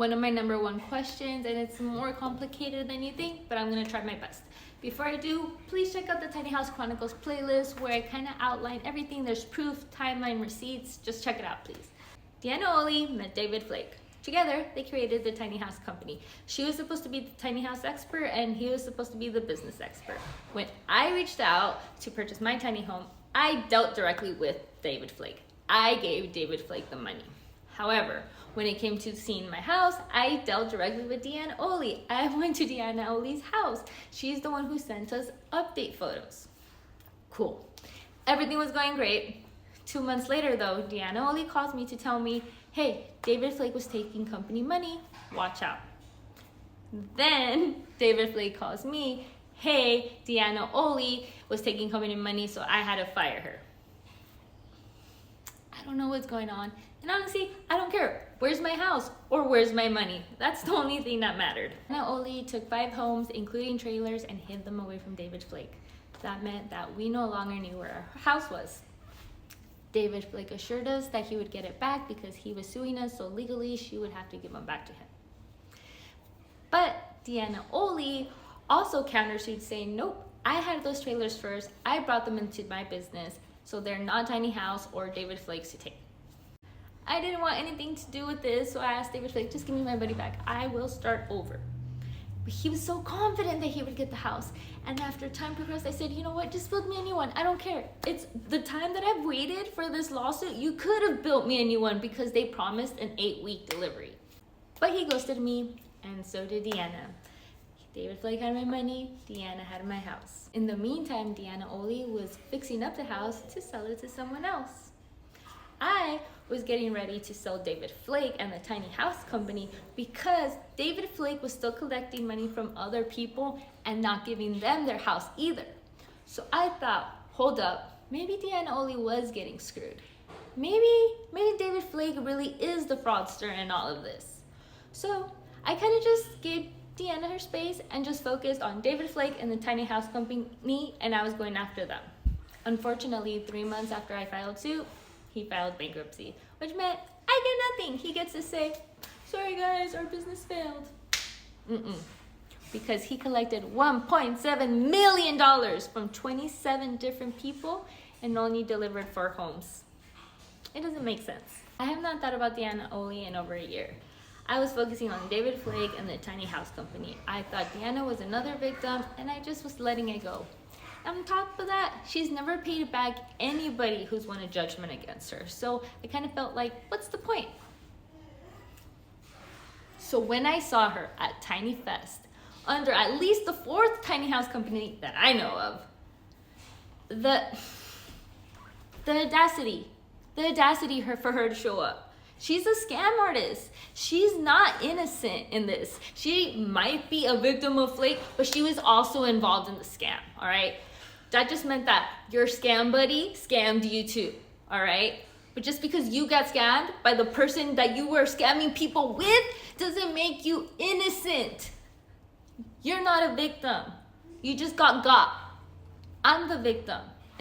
One of my number one questions, and it's more complicated than you think, but I'm gonna try my best. Before I do, please check out the Tiny House Chronicles playlist where I kind of outline everything. There's proof, timeline, receipts. Just check it out, please. Deanna Oley met David Flake. Together, they created the Tiny House Company. She was supposed to be the tiny house expert, and he was supposed to be the business expert. When I reached out to purchase my tiny home, I dealt directly with David Flake. I gave David Flake the money. However, when it came to seeing my house, I dealt directly with Deanna Oley. I went to Deanna Oley's house. She's the one who sent us update photos. Cool. Everything was going great. 2 months later though, Deanna Oley calls me to tell me, hey, David Flake was taking company money, watch out. Then David Flake calls me, hey, Deanna Oley was taking company money, so I had to fire her. I don't know what's going on. And honestly, I don't care. Where's my house or where's my money? That's the only thing that mattered. Deanna Oley took 5 homes, including trailers, and hid them away from David Flake. That meant that we no longer knew where our house was. David Flake assured us that he would get it back because he was suing us, so legally she would have to give them back to him. But Deanna Oley also countersued, saying, nope, I had those trailers first. I brought them into my business, so they're not Tiny House or David Flake's to take. I didn't want anything to do with this, so I asked David Flake, just give me my money back. I will start over. But he was so confident that he would get the house. And after time progressed, I said, you know what, just build me a new one. I don't care. It's the time that I've waited for this lawsuit. You could have built me a new one because they promised an 8-week delivery. But he ghosted me, and so did Deanna. David Flake had my money, Deanna had my house. In the meantime, Deanna Oley was fixing up the house to sell it to someone else. I was getting ready to sell David Flake and the Tiny House Company because David Flake was still collecting money from other people and not giving them their house either. So I thought, hold up, maybe Deanna Oley was getting screwed. Maybe David Flake really is the fraudster in all of this. So I kind of just gave Deanna her space and just focused on David Flake and the Tiny House Company, and I was going after them. Unfortunately, 3 months after I filed suit, he filed bankruptcy, which meant I get nothing. He gets to say, sorry guys, our business failed. Because he collected $1.7 million from 27 different people and only delivered 4 homes. It doesn't make sense. I have not thought about Deanna Oley in over a year. I was focusing on David Flake and the Tiny House Company. I thought Deanna was another victim and I just was letting it go. On top of that, she's never paid back anybody who's won a judgment against her. So I kind of felt like, what's the point? So when I saw her at Tiny Fest, under at least the 4th Tiny House Company that I know of, the audacity for her to show up. She's a scam artist. She's not innocent in this. She might be a victim of Flake, but she was also involved in the scam, all right? That just meant that your scam buddy scammed you too, all right? But just because you got scammed by the person that you were scamming people with doesn't make you innocent. You're not a victim. You just got. I'm the victim.